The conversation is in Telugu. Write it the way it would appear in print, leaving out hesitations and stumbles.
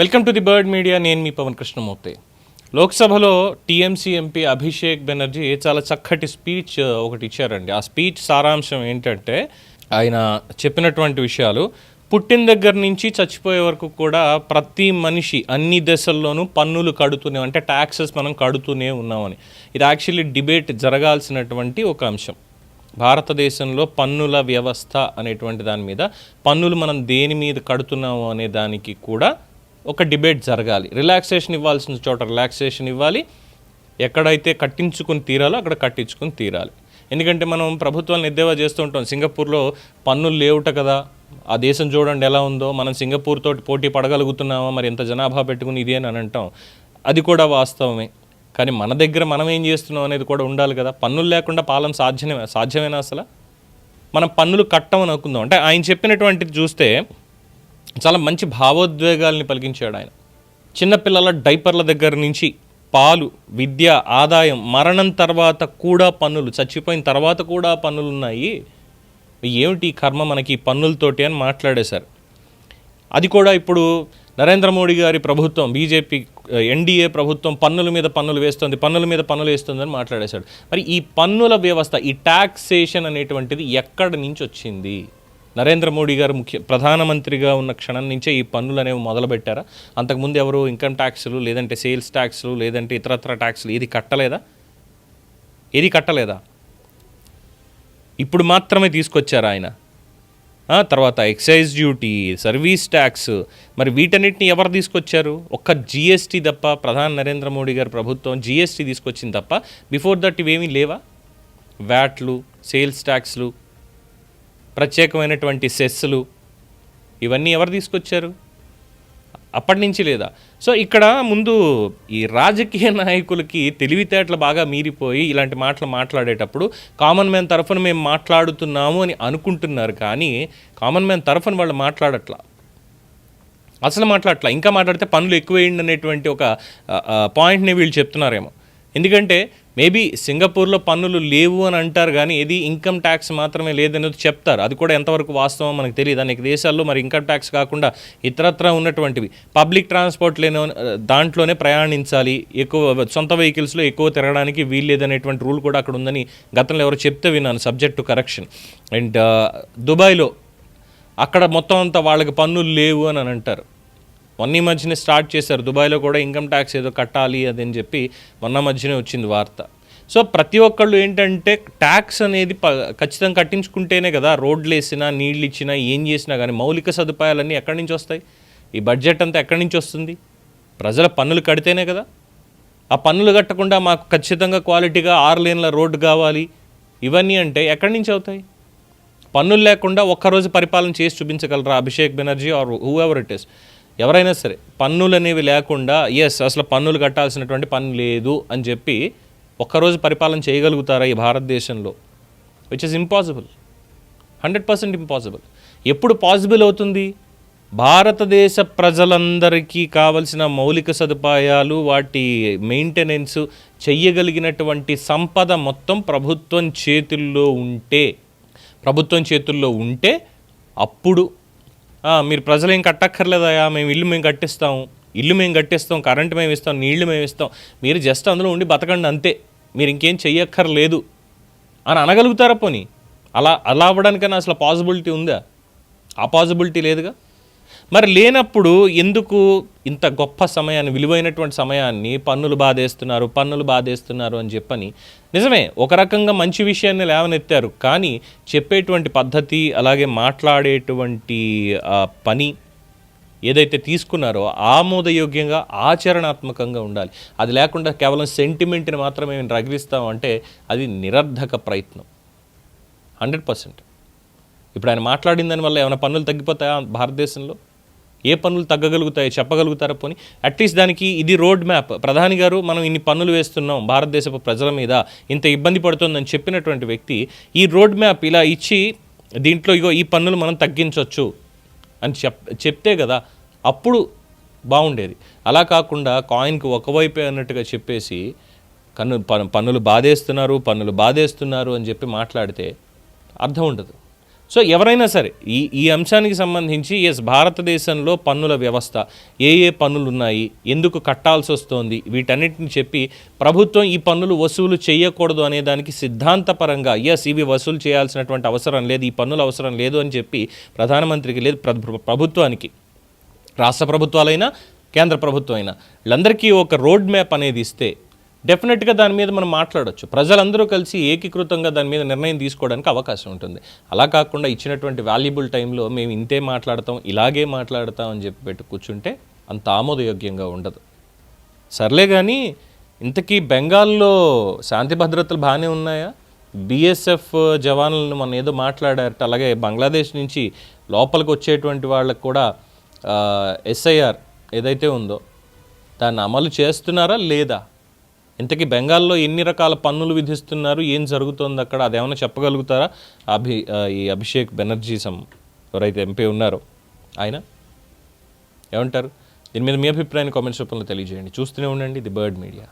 Welcome to the bird media. నేను మీ పవన్ కృష్ణమూర్తి. లోక్సభలో టీఎంసీ ఎంపీ అభిషేక్ బెనర్జీ చాలా చక్కటి స్పీచ్ ఒకటి ఇచ్చారండి. ఆ స్పీచ్ సారాంశం ఏంటంటే, ఆయన చెప్పినటువంటి విషయాలు పుట్టిన దగ్గర నుంచి చచ్చిపోయే వరకు కూడా ప్రతి మనిషి అన్ని దశల్లోనూ పన్నులు కడుతూనే, అంటే ట్యాక్సెస్ మనం కడుతూనే ఉన్నామని. ఇది యాక్చువల్లీ డిబేట్ జరగాల్సినటువంటి ఒక అంశం. భారతదేశంలో పన్నుల వ్యవస్థ అనేటువంటి దాని మీద, పన్నులు మనం దేని మీద కడుతున్నాము అనే దానికి కూడా ఒక డిబేట్ జరగాలి. రిలాక్సేషన్ ఇవ్వాల్సిన చోట రిలాక్సేషన్ ఇవ్వాలి, ఎక్కడైతే కట్టించుకుని తీరాలో అక్కడ కట్టించుకుని తీరాలి. ఎందుకంటే మనం ప్రభుత్వాలను ఎద్దేవా చేస్తూ ఉంటాం, సింగపూర్లో పన్నులు లేవుట కదా, ఆ దేశం చూడండి ఎలా ఉందో, మనం సింగపూర్ తోటి పోటీ పడగలుగుతున్నామా, మరి ఎంత జనాభా పెట్టుకుని ఇది అని అంటాం. అది కూడా వాస్తవమే. కానీ మన దగ్గర మనం ఏం చేస్తున్నాం అనేది కూడా ఉండాలి కదా. పన్నులు లేకుండా పాలన సాధ్యమేనా అసలు? మనం పన్నులు కట్టమని అనుకుందాం. అంటే ఆయన చెప్పినటువంటిది చూస్తే చాలా మంచి భావోద్వేగాల్ని పలికించాడు ఆయన. చిన్నపిల్లల డైపర్ల దగ్గర నుంచి పాలు, విద్య, ఆదాయం, మరణం తర్వాత కూడా పన్నులు, చచ్చిపోయిన తర్వాత కూడా పన్నులు ఉన్నాయి. ఏమిటి కర్మ మనకి పన్నులతోటి అని మాట్లాడేశారు. అది కూడా ఇప్పుడు నరేంద్ర మోడీ గారి ప్రభుత్వం, బీజేపీ ఎన్డీఏ ప్రభుత్వం పన్నుల మీద పన్నులు వేస్తుందని మాట్లాడేశాడు. మరి ఈ పన్నుల వ్యవస్థ, ఈ ట్యాక్సేషన్ అనేటువంటిది ఎక్కడి నుంచి వచ్చింది? నరేంద్ర మోడీ గారు ప్రధానమంత్రిగా ఉన్న క్షణం నుంచే ఈ పన్నులు అనేవి మొదలుపెట్టారా? అంతకుముందు ఎవరు ఇన్కమ్ ట్యాక్సులు, లేదంటే సేల్స్ ట్యాక్సులు, లేదంటే ఇతరత్ర ట్యాక్సులు ఏది కట్టలేదా? ఇప్పుడు మాత్రమే తీసుకొచ్చారు ఆయన. తర్వాత ఎక్సైజ్ డ్యూటీ, సర్వీస్ ట్యాక్స్, మరి వీటన్నిటిని ఎవరు తీసుకొచ్చారు? ఒక్క జిఎస్టీ తప్ప, ప్రధాని నరేంద్ర మోడీ గారి ప్రభుత్వం జిఎస్టీ తీసుకొచ్చింది తప్ప బిఫోర్ దట్ ఇవేమీ లేవా? వ్యాట్లు, సేల్స్ ట్యాక్స్లు, ప్రత్యేకమైనటువంటి సెస్లు, ఇవన్నీ ఎవరు తీసుకొచ్చారు? అప్పటి నుంచి లేదా? సో ఇక్కడ ముందు ఈ రాజకీయ నాయకులకి తెలివితేటలు బాగా మీరిపోయి ఇలాంటి మాటలు మాట్లాడేటప్పుడు కామన్ మ్యాన్ తరఫున మేము మాట్లాడుతున్నాము అని అనుకుంటున్నారు, కానీ కామన్ మ్యాన్ తరఫున వాళ్ళు మాట్లాడట్లా. ఇంకా మాట్లాడితే పన్నులు ఎక్కువేయండి అనేటువంటి ఒక పాయింట్ని వీళ్ళు చెప్తున్నారేమో. ఎందుకంటే మేబీ సింగపూర్లో పన్నులు లేవు అని అంటారు, కానీ ఇది ఇన్కమ్ ట్యాక్స్ మాత్రమే లేదనేది చెప్తారు. అది కూడా ఎంతవరకు వాస్తవం మనకు తెలియదు. అనేక దేశాల్లో మరి ఇన్కమ్ ట్యాక్స్ కాకుండా ఇతరత్ర ఉన్నటువంటివి, పబ్లిక్ ట్రాన్స్పోర్ట్ దాంట్లోనే ప్రయాణించాలి, ఎక్కువ సొంత వెహికల్స్లో ఎక్కువ తిరగడానికి వీల్లేదనేటువంటి రూల్ కూడా అక్కడ ఉందని గతంలో ఎవరు చెప్తే విన్నాను, సబ్జెక్ట్ టు కరెక్షన్. అండ్ దుబాయ్లో అక్కడ మొత్తం అంతా వాళ్ళకి పన్నులు లేవు అని అంటారు. మొన్న మధ్యనే స్టార్ట్ చేశారు, దుబాయ్లో కూడా ఇన్కమ్ ట్యాక్స్ ఏదో కట్టాలి అదని చెప్పి మొన్న మధ్యనే వచ్చింది వార్త. సో ప్రతి ఒక్కళ్ళు ఏంటంటే ట్యాక్స్ అనేది ఖచ్చితంగా కట్టించుకుంటేనే కదా రోడ్లు వేసినా, నీళ్ళు ఇచ్చినా, ఏం చేసినా కానీ మౌలిక సదుపాయాలన్నీ ఎక్కడి నుంచి వస్తాయి? ఈ బడ్జెట్ అంతా ఎక్కడి నుంచి వస్తుంది? ప్రజల పన్నులు కడితేనే కదా. ఆ పన్నులు కట్టకుండా మాకు ఖచ్చితంగా క్వాలిటీగా 6 లేన్ల రోడ్డు కావాలి, ఇవన్నీ అంటే ఎక్కడి నుంచి అవుతాయి? పన్నులు లేకుండా ఒక్కరోజు పరిపాలన చేసి చూపించగలరా Abhishek Banerjee are whoever it is? ఎవరైనా సరే పన్నులు అనేవి లేకుండా అసలు పన్నులు కట్టాల్సినటువంటి పని లేదు అని చెప్పి ఒక్కరోజు పరిపాలన చేయగలుగుతారా ఈ భారతదేశంలో? Which is impossible, 100% impossible. ఎప్పుడు పాసిబుల్ అవుతుంది? భారతదేశ ప్రజలందరికీ కావలసిన మౌలిక సదుపాయాలు, వాటి మెయింటెనెన్స్ చెయ్యగలిగినటువంటి సంపద మొత్తం ప్రభుత్వం చేతుల్లో ఉంటే అప్పుడు మీరు ప్రజలు ఏం కట్టక్కర్లేదయా, మేము కట్టిస్తాం, కరెంటు మేము ఇస్తాం, నీళ్లు మేము ఇస్తాం, మీరు జస్ట్ అందులో ఉండి బతకండి అంతే, మీరు ఇంకేం చెయ్యక్కర్లేదు అని అనగలుగుతారా? పోనీ అలా అవ్వడానికైనా అసలు పాసిబిలిటీ ఉందా? ఆ పాసిబిలిటీ లేదుగా. మరి లేనప్పుడు ఎందుకు ఇంత గొప్ప సమయాన్ని, విలువైనటువంటి సమయాన్ని పన్నులు బాధేస్తున్నారు అని చెప్పని? నిజమే, ఒక రకంగా మంచి విషయాన్ని లేవనెత్తారు, కానీ చెప్పేటువంటి పద్ధతి, అలాగే మాట్లాడేటువంటి పని ఏదైతే తీసుకున్నారో ఆమోదయోగ్యంగా, ఆచరణాత్మకంగా ఉండాలి. అది లేకుండా కేవలం సెంటిమెంట్ని మాత్రమే రగిలిస్తామంటే అది నిరర్ధక ప్రయత్నం, 100%. ఇప్పుడు ఆయన మాట్లాడిన దానివల్ల ఏమైనా పన్నులు తగ్గిపోతాయా భారతదేశంలో? ఏ పన్నులు తగ్గగలుగుతాయో చెప్పగలుగుతారా? పోనీ అట్లీస్ట్ దానికి ఇది రోడ్ మ్యాప్. ప్రధాని గారు మనం ఇన్ని పన్నులు వేస్తున్నాం భారతదేశపు ప్రజల మీద, ఇంత ఇబ్బంది పడుతుందని చెప్పినటువంటి వ్యక్తి ఈ రోడ్ మ్యాప్ ఇలా ఇచ్చి దీంట్లో ఇగో ఈ పన్నులు మనం తగ్గించవచ్చు అని చెప్తే కదా అప్పుడు బాగుండేది. అలా కాకుండా కాయిన్కి ఒకవైపే అన్నట్టుగా చెప్పేసి పన్నులు బాధేస్తున్నారు అని చెప్పి మాట్లాడితే అర్థం ఉండదు. సో ఎవరైనా సరే ఈ అంశానికి సంబంధించి భారతదేశంలో పన్నుల వ్యవస్థ ఏ పన్నులు ఉన్నాయి, ఎందుకు కట్టాల్సి వస్తోంది, వీటన్నిటిని చెప్పి ప్రభుత్వం ఈ పన్నులు వసూలు చేయకూడదు అనే దానికి సిద్ధాంతపరంగా ఇవి వసూలు చేయాల్సినటువంటి అవసరం లేదు, ఈ పన్నులు అవసరం లేదు అని చెప్పి ప్రధానమంత్రికి లేదు ప్రభుత్వానికి, రాష్ట్ర ప్రభుత్వాలైనా కేంద్ర ప్రభుత్వం అయినా వీళ్ళందరికీ ఒక రోడ్ మ్యాప్ అనేది ఇస్తే డెఫినెట్గా దాని మీద మనం మాట్లాడవచ్చు. ప్రజలందరూ కలిసి ఏకీకృతంగా దాని మీద నిర్ణయం తీసుకోవడానికి అవకాశం ఉంటుంది. అలా కాకుండా ఇచ్చినటువంటి వాల్యుబుల్ టైంలో మేము ఇంతే మాట్లాడతాం, ఇలాగే మాట్లాడతాం అని చెప్పి పెట్టి కూర్చుంటే అంత ఆమోదయోగ్యంగా ఉండదు. సర్లే కానీ ఇంతకీ బెంగాల్లో శాంతి భద్రతలు బాగానే ఉన్నాయా? బీఎస్ఎఫ్ జవాన్లను మనం ఏదో మాట్లాడారట, అలాగే బంగ్లాదేశ్ నుంచి లోపలికి వచ్చేటువంటి వాళ్ళకు కూడా ఎస్ఐఆర్ ఏదైతే ఉందో దాన్ని అమలు చేస్తున్నారా లేదా? ఇంతకీ బెంగాల్లో ఎన్ని రకాల పన్నులు విధిస్తున్నారు, ఏం జరుగుతుంది అక్కడ, అదేమన్నా చెప్పగలుగుతారా? ఈ అభిషేక్ బెనర్జీ ఎవరైతే ఎంపీ ఉన్నారో ఆయన ఏమంటారు? దీని మీద మీ అభిప్రాయాన్ని కామెంట్స్ రూపంలో తెలియజేయండి. చూస్తూనే ఉండండి ది బర్డ్ మీడియా.